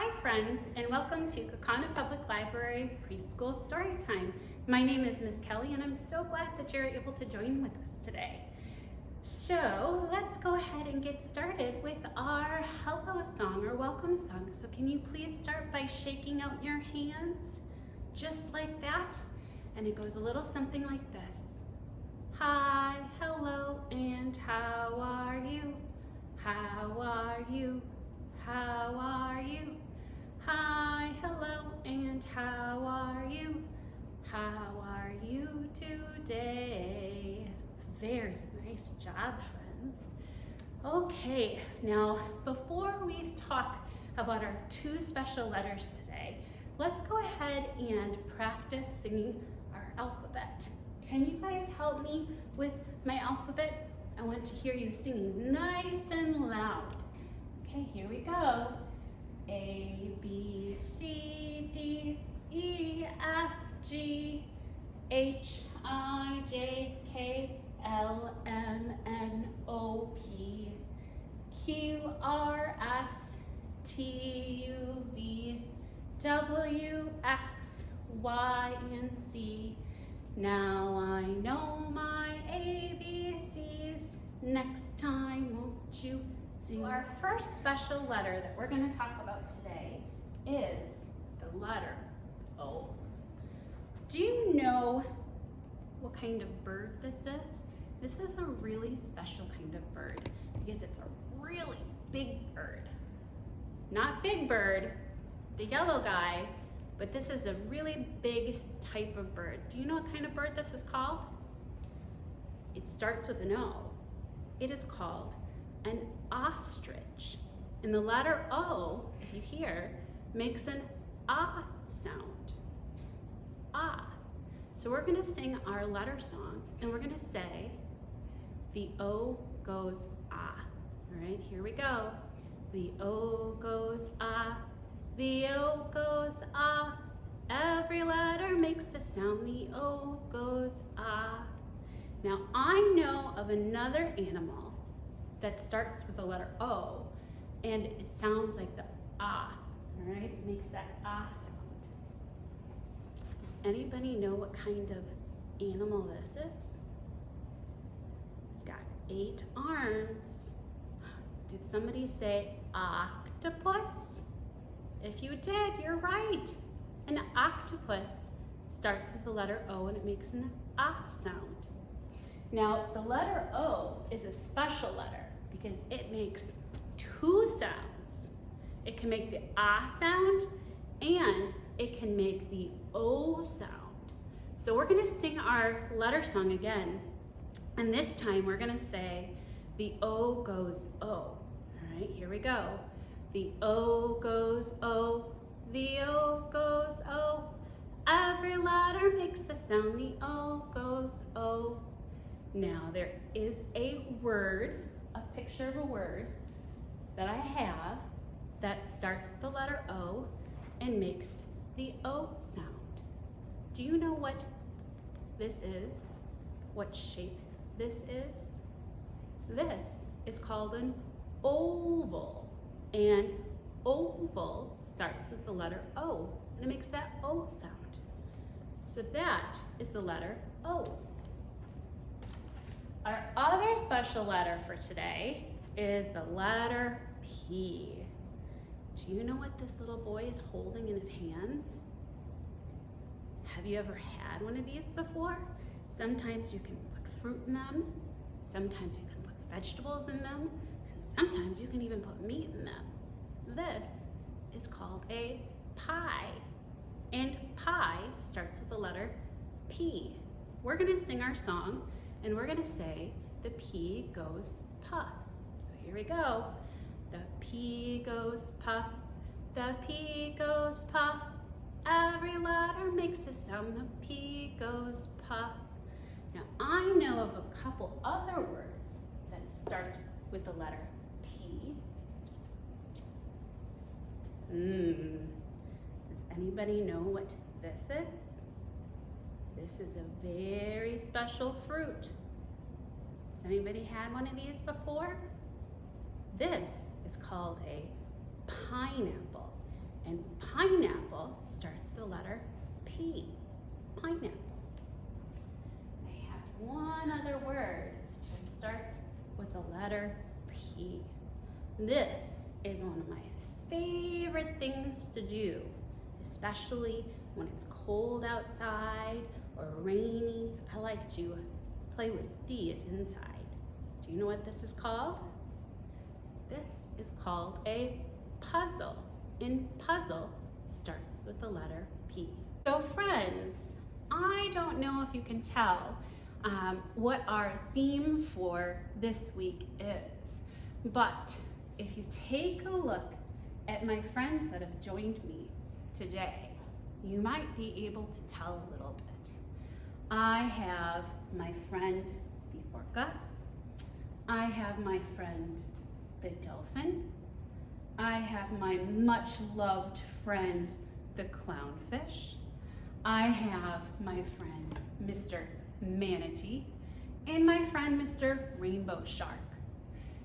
Hi friends, and welcome to Kaukauna Public Library Preschool Storytime. My name is Miss Kelly, and I'm so glad that you're able to join with us today. So let's go ahead and get started with our hello song or welcome song. So can you please start by shaking out your hands, just like that? And it goes a little something like this. Hi, hello, and how are you? How are you? How are you? Hi, hello, and how are you? How are you today? Very nice job, friends. Okay, now before we talk about our two special letters today, let's go ahead and practice singing our alphabet. Can you guys help me with my alphabet? I want to hear you singing nice and loud. Okay, here we go. A, B, C, D, E, F, G, H, I, J, K, L, M, N, O, P, Q, R, S, T, U, V, W, X, Y, and Z. Now I know my ABCs. Next time, won't you sing? Our first special letter that we're going to talk about today is the letter O. Do you know what kind of bird this is? This is a really special kind of bird because it's a really big bird. Not Big Bird, the yellow guy, but this is a really big type of bird. Do you know what kind of bird this is called? It starts with an O. It is called an ostrich. And the letter O, if you hear, makes an ah sound. Ah. So we're gonna sing our letter song and we're gonna say, the O goes ah. All right, here we go. The O goes ah. The O goes ah. Every letter makes a sound. The O goes ah. Now I know of another animal that starts with the letter O and it sounds like the ah. All right, it makes that ah sound. Does anybody know what kind of animal this is? It's got 8 arms. Did somebody say octopus? If you did, you're right. An octopus starts with the letter O and it makes an ah sound. Now, the letter O is a special letter because it makes 2 sounds. It can make the ah sound and it can make the O sound. So we're gonna sing our letter song again. And this time we're gonna say, the O goes O. All right, here we go. The O goes O, the O goes O. Every letter makes a sound, the O goes O. Now there is a word, a picture of a word that I have that starts with the letter O and makes the O sound. Do you know what this is? What shape this is? This is called an oval. And oval starts with the letter O, and it makes that O sound. So that is the letter O. Our other special letter for today is the letter P. Do you know what this little boy is holding in his hands? Have you ever had one of these before? Sometimes you can put fruit in them, sometimes you can put vegetables in them, sometimes you can even put meat in them. This is called a pie. And pie starts with the letter P. We're gonna sing our song and we're gonna say the P goes pa. So here we go. The P goes pa. The P goes pa. Every letter makes a sound. The P goes pa. Now I know of a couple other words that start with the letter P. Does anybody know what this is? This is a very special fruit. Has anybody had one of these before? This is called a pineapple. And pineapple starts with the letter P. Pineapple. I have one other word that starts with the letter P. This is one of my favorite things to do, especially when it's cold outside or rainy. I like to play with these inside. Do you know what this is called? This is called a puzzle, and puzzle starts with the letter P. So friends, I don't know if you can tell what our theme for this week is, but if you take a look at my friends that have joined me today, you might be able to tell a little bit. I have my friend Biforka. I have my friend the Dolphin. I have my much loved friend the Clownfish. I have my friend Mr. Manatee and my friend Mr. Rainbow Shark.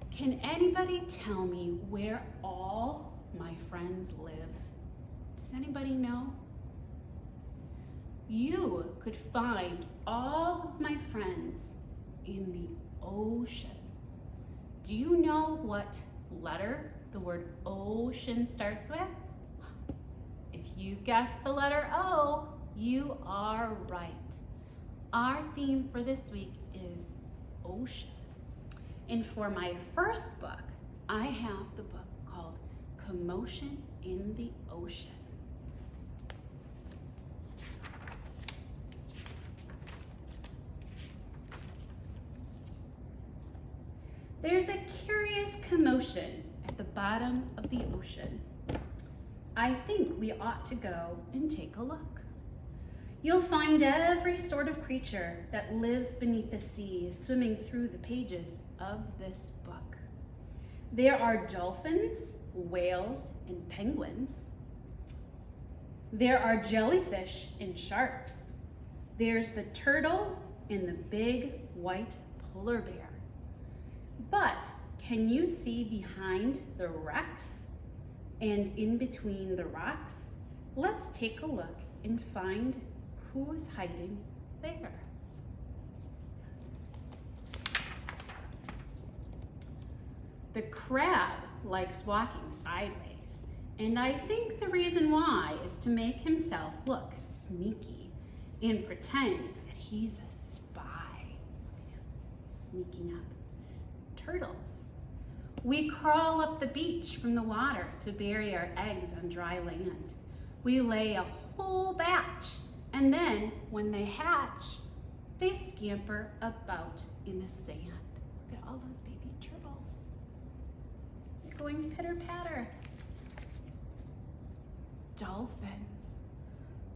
Can anybody tell me where all my friends live? Does anybody know? You could find all of my friends in the ocean. Do you know what letter the word ocean starts with? If you guessed the letter O, you are right. Our theme for this week is ocean. And for my first book, I have the book called Commotion in the Ocean. There's a curious commotion at the bottom of the ocean. I think we ought to go and take a look. You'll find every sort of creature that lives beneath the sea swimming through the pages of this book. There are dolphins, whales, and penguins. There are jellyfish and sharks. There's the turtle and the big white polar bear. But can you see behind the wrecks and in between the rocks? Let's take a look and find who is hiding there. The crab likes walking sideways, and I think the reason why is to make himself look sneaky and pretend that he's a spy. Sneaking up. Turtles. We crawl up the beach from the water to bury our eggs on dry land. We lay a whole batch, and then when they hatch, they scamper about in the sand. Look at all those baby turtles. They're going pitter-patter. Dolphins.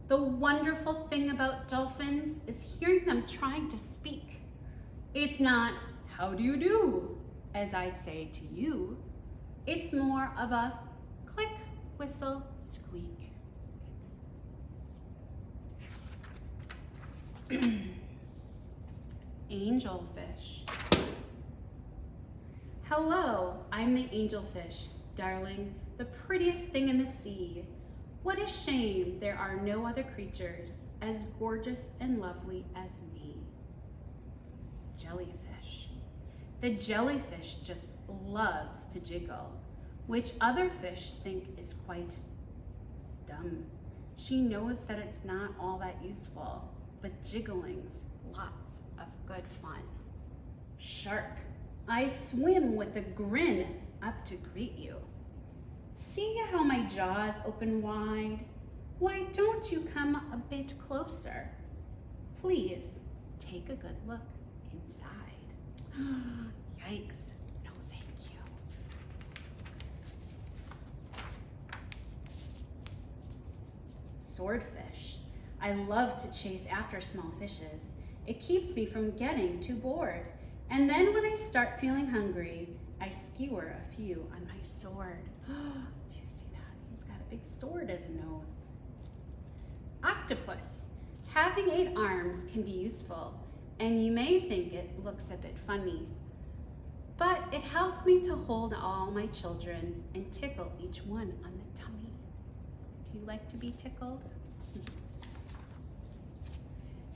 The wonderful thing about dolphins is hearing them trying to speak. It's not, "How do you do?" as I'd say to you. It's more of a click, whistle, squeak. Angelfish. Hello, I'm the angelfish, darling, the prettiest thing in the sea. What a shame there are no other creatures as gorgeous and lovely as me. Jellyfish. The jellyfish just loves to jiggle, which other fish think is quite dumb. She knows that it's not all that useful, but jiggling's lots of good fun. Shark. I swim with a grin up to greet you. See how my jaws open wide? Why don't you come a bit closer? Please take a good look inside. Yikes, no thank you. Swordfish. I love to chase after small fishes. It keeps me from getting too bored. And then when I start feeling hungry, I skewer a few on my sword. Do you see that? He's got a big sword as a nose. Octopus. Having 8 arms can be useful, and you may think it looks a bit funny, but it helps me to hold all my children and tickle each one on the tummy. like to be tickled?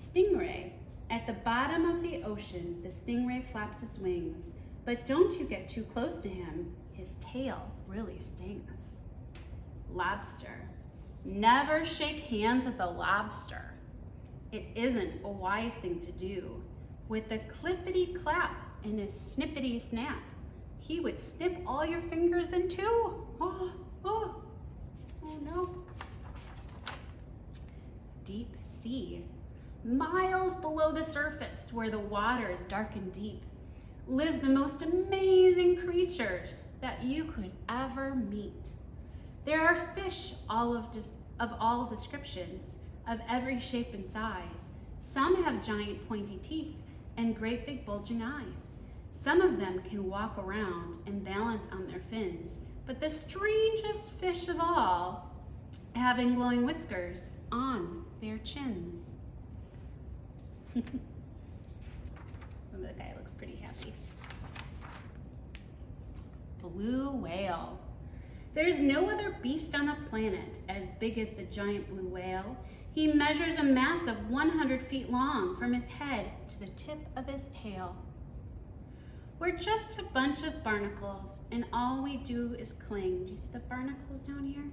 Stingray. At the bottom of the ocean, the stingray flaps its wings. But don't you get too close to him. His tail really stings. Lobster. Never shake hands with a lobster. It isn't a wise thing to do. With a clippity clap and a snippity snap, he would snip all your fingers in two. Oh no. Deep sea. Miles below the surface, where the water is dark and deep, live the most amazing creatures that you could ever meet. There are fish of all descriptions, of every shape and size. Some have giant pointy teeth and great big bulging eyes. Some of them can walk around and balance on their fins, but the strangest fish of all, having glowing whiskers on their chins. The guy looks pretty happy. Blue whale. There's no other beast on the planet as big as the giant blue whale. He measures a massive 100 feet long from his head to the tip of his tail. We're just a bunch of barnacles, and all we do is cling. Do you see the barnacles down here?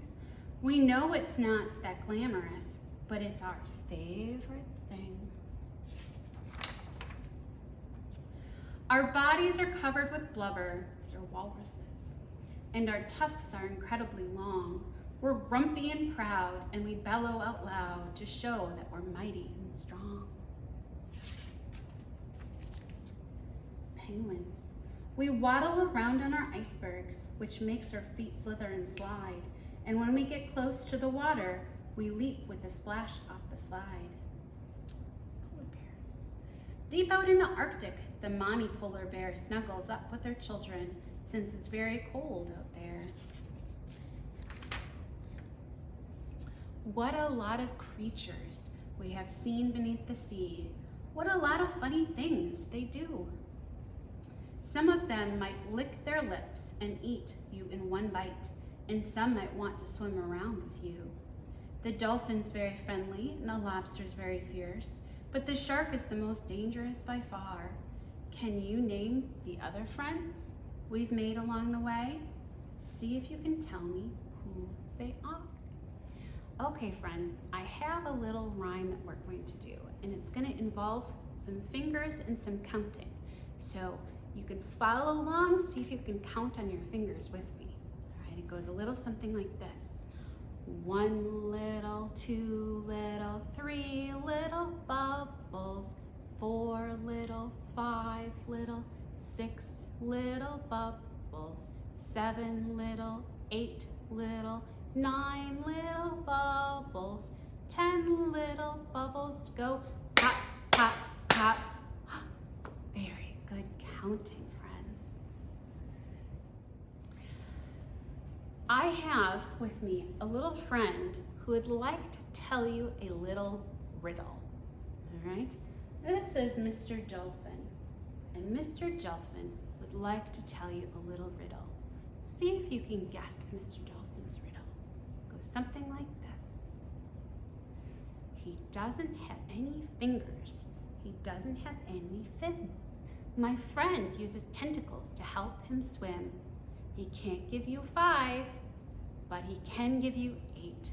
We know it's not that glamorous, but it's our favorite thing. Our bodies are covered with blubber, these are walruses, and our tusks are incredibly long. We're grumpy and proud, and we bellow out loud to show that we're mighty and strong. Penguins. We waddle around on our icebergs, which makes our feet slither and slide, and when we get close to the water, we leap with a splash off the slide. Polar bears. Deep out in the Arctic, the mommy polar bear snuggles up with her children since it's very cold out there. What a lot of creatures we have seen beneath the sea. What a lot of funny things they do. Some of them might lick their lips and eat you in one bite, and some might want to swim around with you. The dolphin's very friendly and the lobster's very fierce, but the shark is the most dangerous by far. Can you name the other friends we've made along the way? See if you can tell me who they are. Okay, friends, I have a little rhyme that we're going to do, and it's going to involve some fingers and some counting. So you can follow along, see if you can count on your fingers with me. All right, it goes a little something like this. 1 little, 2 little, 3 little bubbles, 4 little, 5 little, 6 little bubbles, 7 little, 8 little, 9 little bubbles, 10 little bubbles go pop, pop, pop. Very good counting, friends. I have with me a little friend who would like to tell you a little riddle. All right? This is Mr. Dolphin, and Mr. Dolphin would like to tell you a little riddle. See if you can guess Mr. Dolphin's riddle. It goes something like this. He doesn't have any fingers. He doesn't have any fins. My friend uses tentacles to help him swim. He can't give you 5, but he can give you 8.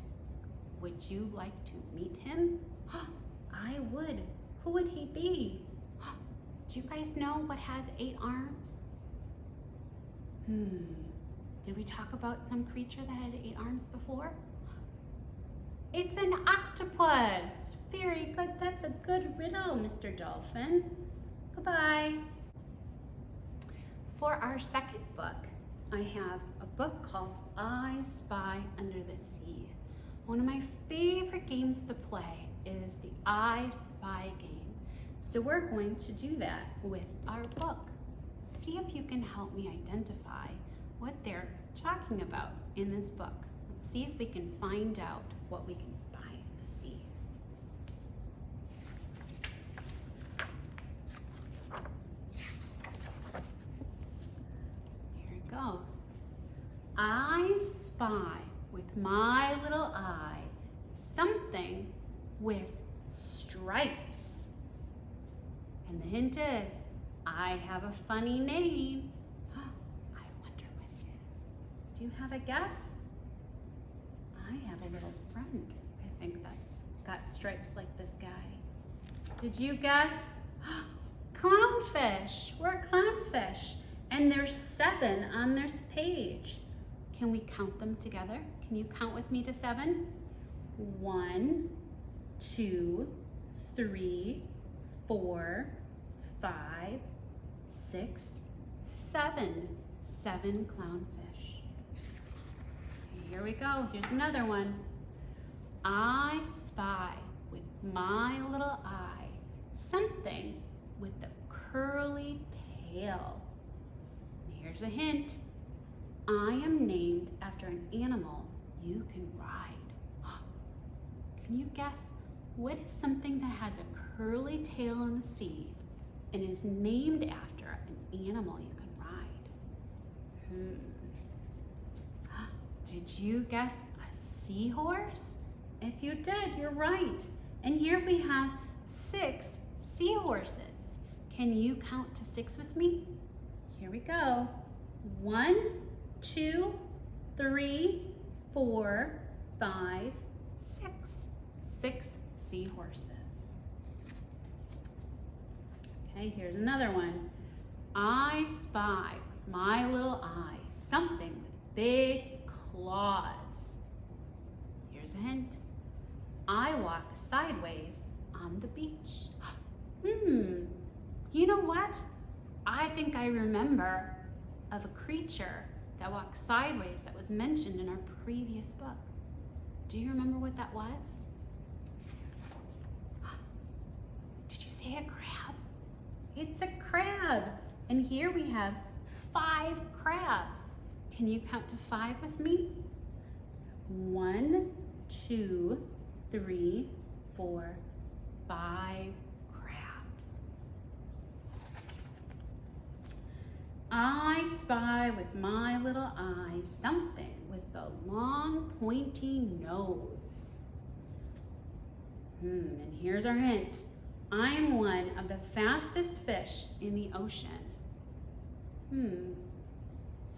Would you like to meet him? I would. Who would he be? Do you guys know what has 8 arms? Did we talk about some creature that had 8 arms before? It's an octopus. Very good. That's a good riddle, Mr. Dolphin. Goodbye. For our second book, I have a book called I Spy Under the Sea. One of my favorite games to play is the I Spy game. So we're going to do that with our book. See if you can help me identify what they're talking about in this book. Let's see if we can find out what we can spy at the sea. Here it goes. I spy with with my little eye, something with stripes. And the hint is, I have a funny name. I wonder what it is. Do you have a guess? I have a little friend, I think that's got stripes like this guy. Did you guess? Clownfish. We're a clownfish. And there's 7 on this page. Can we count them together? Can you count with me to 7? 1, 2, 3, 4, 5, 6, 7. 7 clownfish. Here we go. Here's another one. I spy with my little eye something with a curly tail. Here's a hint. I am named after an animal you can ride. Can you guess what is something that has a curly tail in the sea and is named after an animal you can ride? Did you guess a seahorse? If you did, you're right. And here we have 6 seahorses. Can you count to 6 with me? Here we go. 1, 2, 3, 4, 5, 6. 6 seahorses. Okay, here's another one. I spy with my little eye something with big claws. Here's a hint. I walk sideways on the beach. You know what? I think I remember of a creature that walks sideways that was mentioned in our previous book. Do you remember what that was? Did you say a crab? It's a crab. And here we have 5 crabs. Can you count to 5 with me? 1, 2, 3, 4, 5 crabs. I spy with my little eye something with a long pointy nose. And here's our hint. I am one of the fastest fish in the ocean.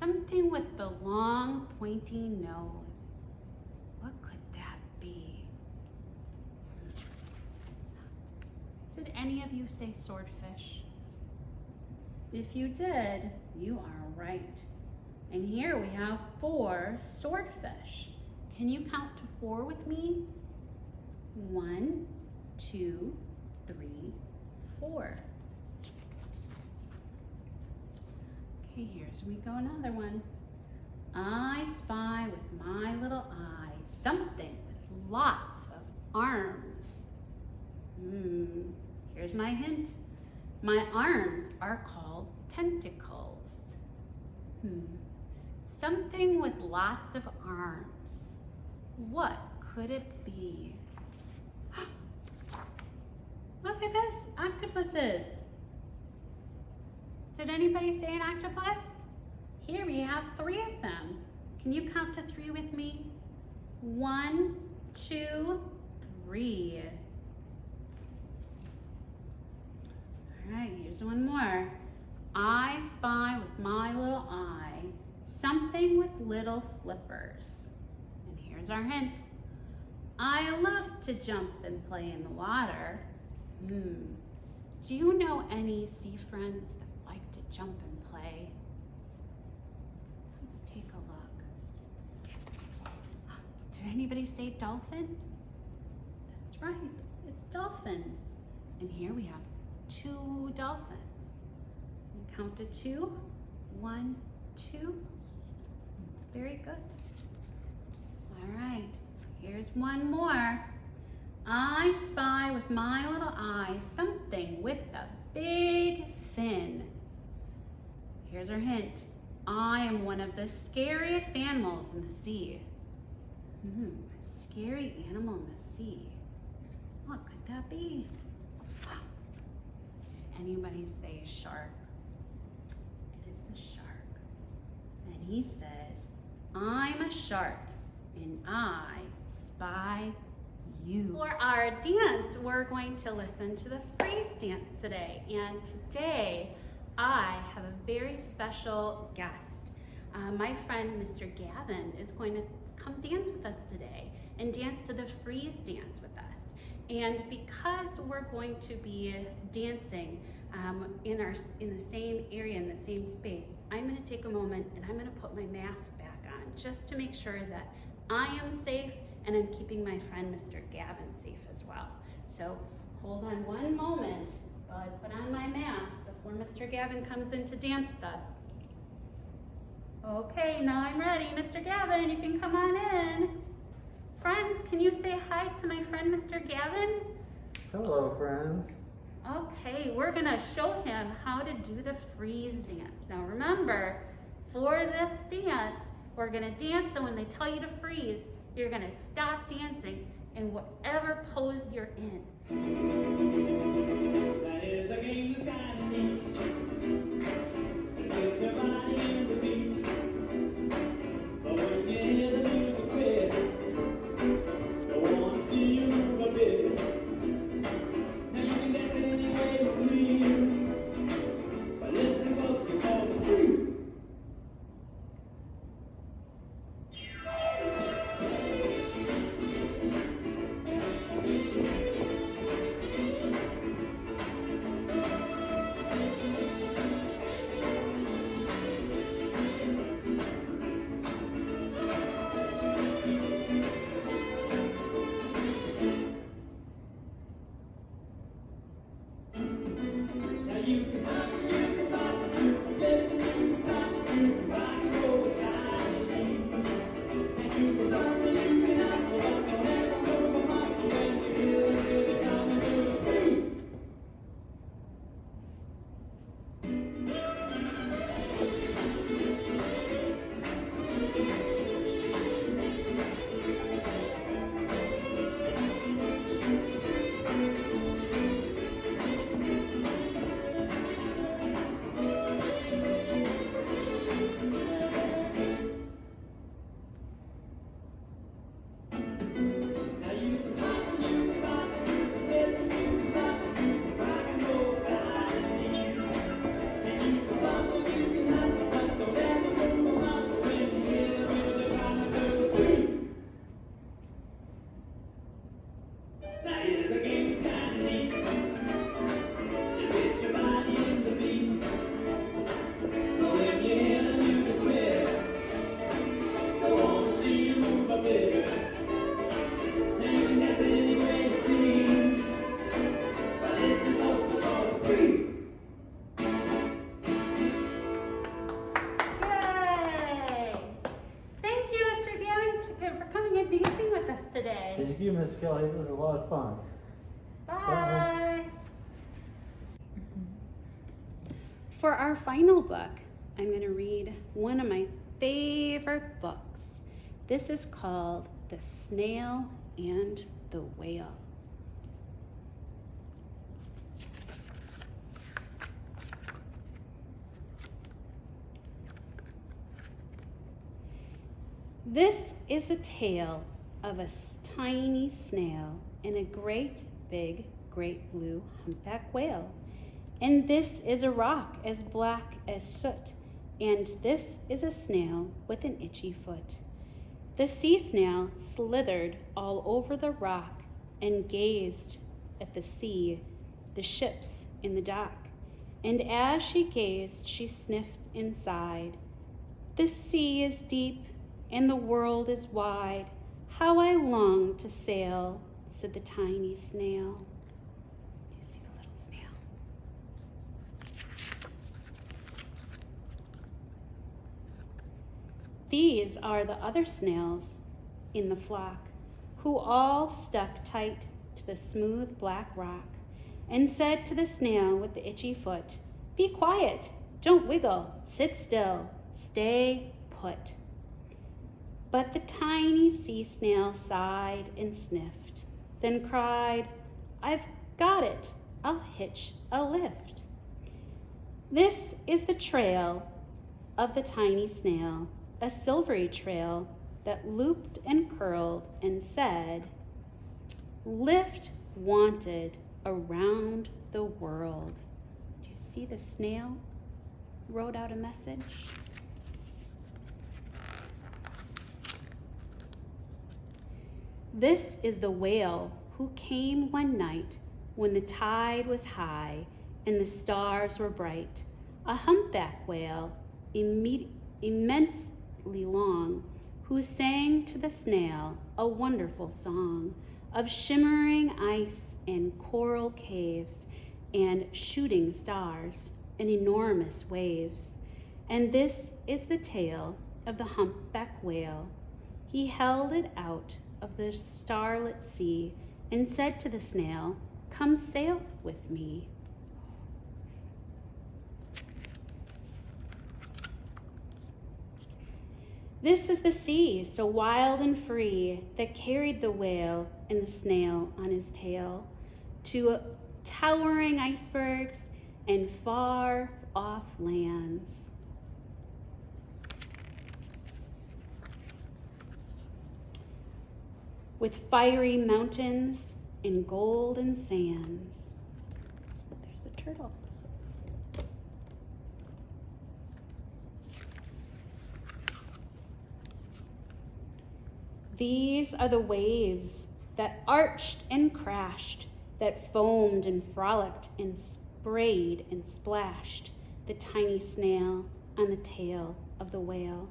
Something with the long pointy nose. What could that be? Did any of you say swordfish? If you did, you are right. And here we have 4 swordfish. Can you count to 4 with me? 1, 2, 3, 4. Okay, here's we go another one. I spy with my little eye something with lots of arms. Here's my hint. My arms are called tentacles. Something with lots of arms. What could it be? Look at this, octopuses. Did anybody say an octopus? Here we have 3 of them. Can you count to 3 with me? 1, 2, 3. All right, here's one more. I spy with my little eye something with little flippers. And here's our hint. I love to jump and play in the water. Do you know any sea friends that like to jump and play? Let's take a look. Did anybody say dolphin? That's right, it's dolphins. And here we have 2 dolphins. Count to 2. 1, 2. Very good. All right, here's one more. I spy with my little eye something with a big fin. Here's our hint. I am one of the scariest animals in the sea. A scary animal in the sea. What could that be? Did anybody say shark? It is the shark. And he says, I'm a shark, and I spy you. For our dance, we're going to listen to the freeze dance today. And today, I have a very special guest. My friend, Mr. Gavin, is going to come dance with us today and dance to the freeze dance with us. And because we're going to be dancing in the same area, in the same space, I'm going to take a moment and I'm going to put my mask back on just to make sure that I am safe and I'm keeping my friend Mr. Gavin safe as well. So hold on one moment while I put on my mask before Mr. Gavin comes in to dance with us. Okay, now I'm ready. Mr. Gavin, you can come on in. Friends, can you say hi to my friend Mr. Gavin? Hello, friends. Okay, we're gonna show him how to do the freeze dance. Now remember, for this dance, we're gonna dance, and when they tell you to freeze, you're gonna stop dancing in whatever pose you're in. That is a game that's kind of neat. Just gets your body in the beat. But when you hear the music play, don't want to see you move a bit. Now you can dance any way you please, but listen closely for the freeze. Thank you, Miss Kelly. It was a lot of fun. Bye. For our final book, I'm going to read one of my favorite books. This is called The Snail and the Whale. This is a tale of a tiny snail and a great big great blue humpback whale. And this is a rock as black as soot, and this is a snail with an itchy foot. The sea snail slithered all over the rock and gazed at the sea, the ships in the dock. And as she gazed, she sniffed and sighed. The sea is deep and the world is wide. How I long to sail, said the tiny snail. Do you see the little snail? These are the other snails in the flock, who all stuck tight to the smooth black rock, and said to the snail with the itchy foot, "Be quiet, don't wiggle, sit still, stay put." But the tiny sea snail sighed and sniffed, then cried, "I've got it, I'll hitch a lift." This is the trail of the tiny snail, a silvery trail that looped and curled and said, "Lift wanted around the world." Do you see the snail wrote out a message? This is the whale who came one night when the tide was high and the stars were bright, a humpback whale immensely long, who sang to the snail a wonderful song of shimmering ice and coral caves and shooting stars and enormous waves. And this is the tale of the humpback whale. He held it out of the starlit sea and said to the snail, "Come sail with me." This is the sea, so wild and free, that carried the whale and the snail on his tail to towering icebergs and far off lands. With fiery mountains and golden sands. There's a turtle. These are the waves that arched and crashed, that foamed and frolicked and sprayed and splashed the tiny snail on the tail of the whale.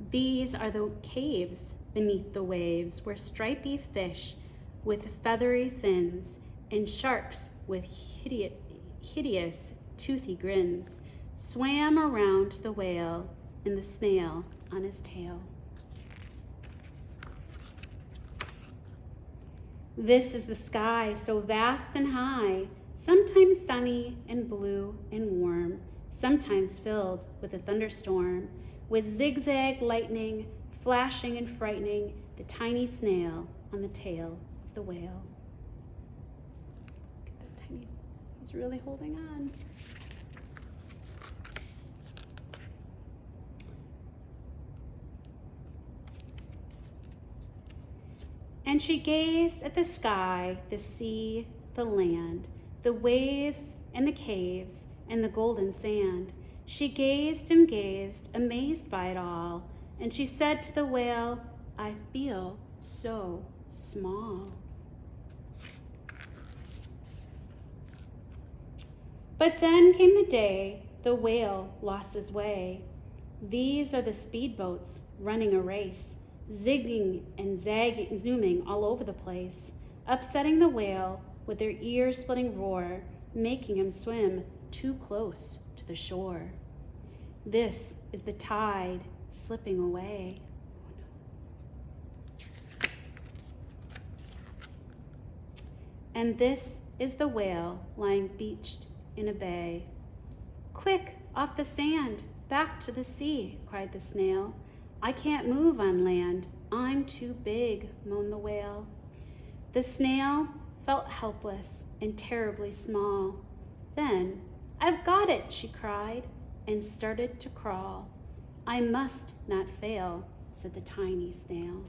These are the caves beneath the waves where stripy fish with feathery fins and sharks with hideous toothy grins swam around the whale and the snail on his tail. This is the sky, so vast and high, sometimes sunny and blue and warm, sometimes filled with a thunderstorm, with zigzag lightning flashing and frightening the tiny snail on the tail of the whale. Look at that tiny, he's really holding on. And she gazed at the sky, the sea, the land, the waves and the caves and the golden sand. She gazed and gazed, amazed by it all, and she said to the whale, "I feel so small." But then came the day the whale lost his way. These are the speedboats running a race, zigging and zagging, zooming all over the place, upsetting the whale with their ear-splitting roar, making him swim too close to the shore. This is the tide slipping away. And this is the whale lying beached in a bay. "Quick, off the sand, back to the sea," cried the snail. "I can't move on land, I'm too big," moaned the whale. The snail felt helpless and terribly small. Then, "I've got it," she cried, and started to crawl. "I must not fail," said the tiny snail.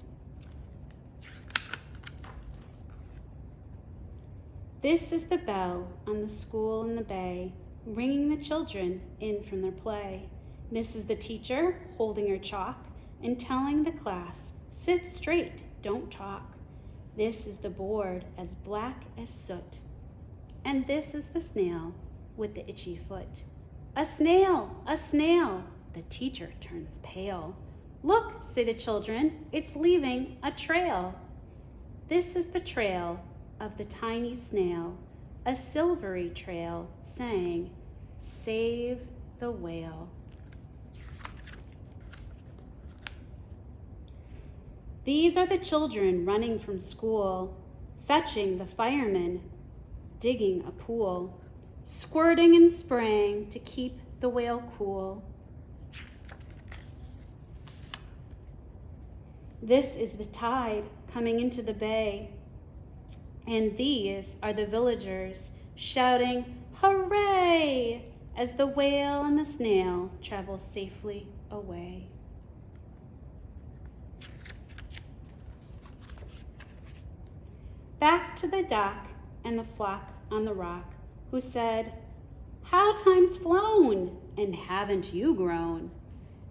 This is the bell on the school in the bay, ringing the children in from their play. This is the teacher holding her chalk and telling the class, "Sit straight, don't talk." This is the board as black as soot. And this is the snail with the itchy foot. "A snail, a snail!" The teacher turns pale. "Look," say the children, "it's leaving a trail." This is the trail of the tiny snail, a silvery trail saying, "Save the whale." These are the children running from school, fetching the firemen, digging a pool, squirting and spraying to keep the whale cool. This is the tide coming into the bay, and these are the villagers shouting, "Hooray!" as the whale and the snail travel safely away. back to the dock and the flock on the rock, who said, "How time's flown, and haven't you grown?"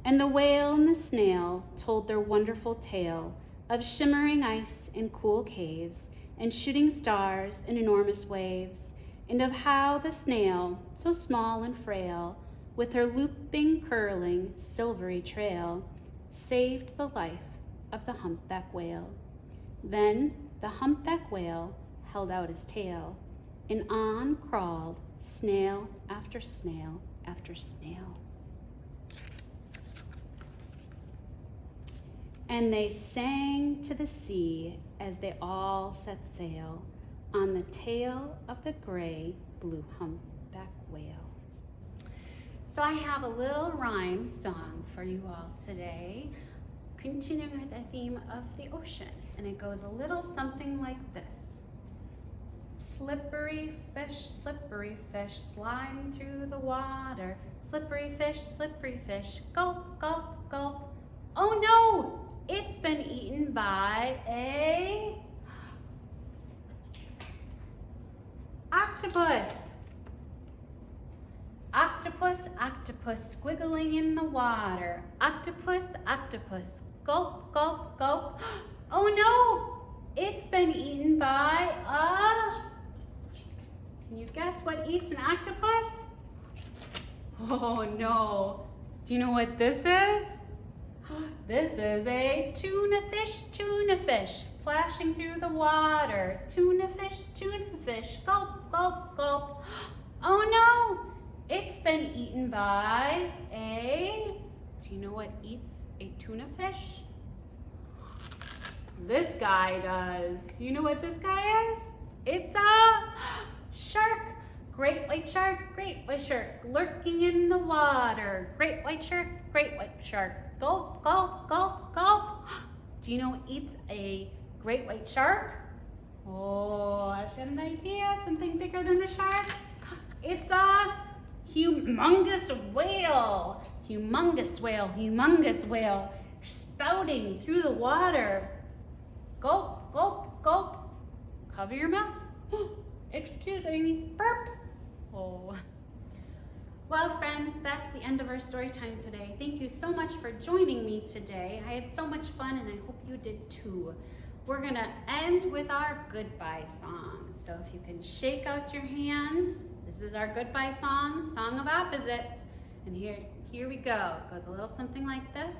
And the whale and the snail told their wonderful tale of shimmering ice in cool caves and shooting stars in enormous waves, and of how the snail, so small and frail, with her looping, curling, silvery trail, saved the life of the humpback whale. Then the humpback whale held out his tail, and on crawled snail after snail after snail. And they sang to the sea as they all set sail on the tail of the gray blue humpback whale. So I have a little rhyme song for you all today, continuing with the theme of the ocean, and it goes a little something like this. Slippery fish, sliding through the water. Slippery fish, gulp, gulp, gulp. Oh no! It's been eaten by a octopus. Octopus, squiggling in the water. Octopus, gulp, gulp, gulp. Oh no! It's been eaten by a... Can you guess what eats an octopus? Oh no. Do you know what this is? This is a tuna fish, flashing through the water. Tuna fish, gulp, gulp, gulp. Oh no, it's been eaten by a... Do you know what eats a tuna fish? This guy does. Do you know what this guy is? It's a shark. Great white shark, lurking in the water. Great white shark, gulp, gulp, gulp, gulp. Do you know what eats a great white shark? Oh, I've got an idea, something bigger than the shark. It's a humongous whale. Humongous whale, spouting through the water. Gulp, gulp, gulp. Cover your mouth. Excuse me, burp. Oh. Well, friends, that's the end of our story time today. Thank you so much for joining me today. I had so much fun, and I hope you did too. We're gonna end with our goodbye song. So if you can shake out your hands, this is our goodbye song, Song of Opposites. And here we go. It goes a little something like this.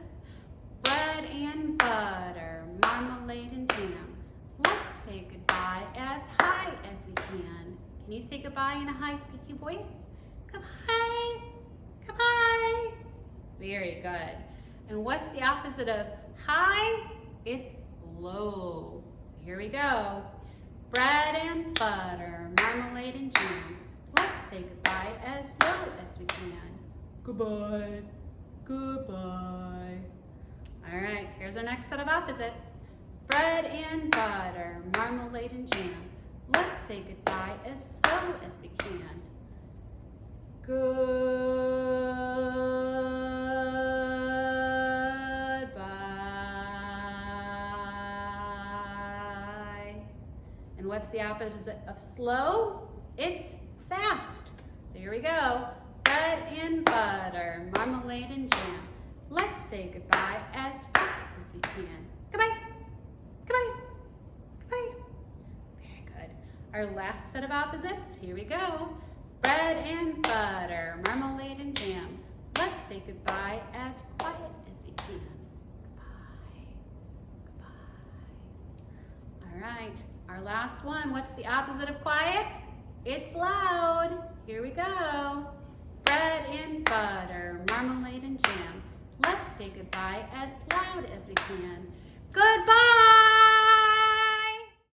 Bread and butter, marmalade and jam. Let's say goodbye as high as we can. Can you say goodbye in a high squeaky voice? Goodbye, goodbye. Very good. And what's the opposite of high? It's low. Here we go. Bread and butter, marmalade and jam. Let's say goodbye as low as we can. Goodbye. Goodbye. All right, here's our next set of opposites. Bread and butter, marmalade and jam. Let's say goodbye as slow as we can. Goodbye. And what's the opposite of slow? It's fast. So here we go. Bread and butter, marmalade and jam. Let's say goodbye as fast as we can. Goodbye. Goodbye. Goodbye. Very good. Our last set of opposites, here we go. Bread and butter, marmalade and jam. Let's say goodbye as quiet as we can. Goodbye. Goodbye. All right, our last one. What's the opposite of quiet? It's loud. Here we go. Bread and butter, marmalade and jam. Let's say goodbye as loud as we can. Goodbye!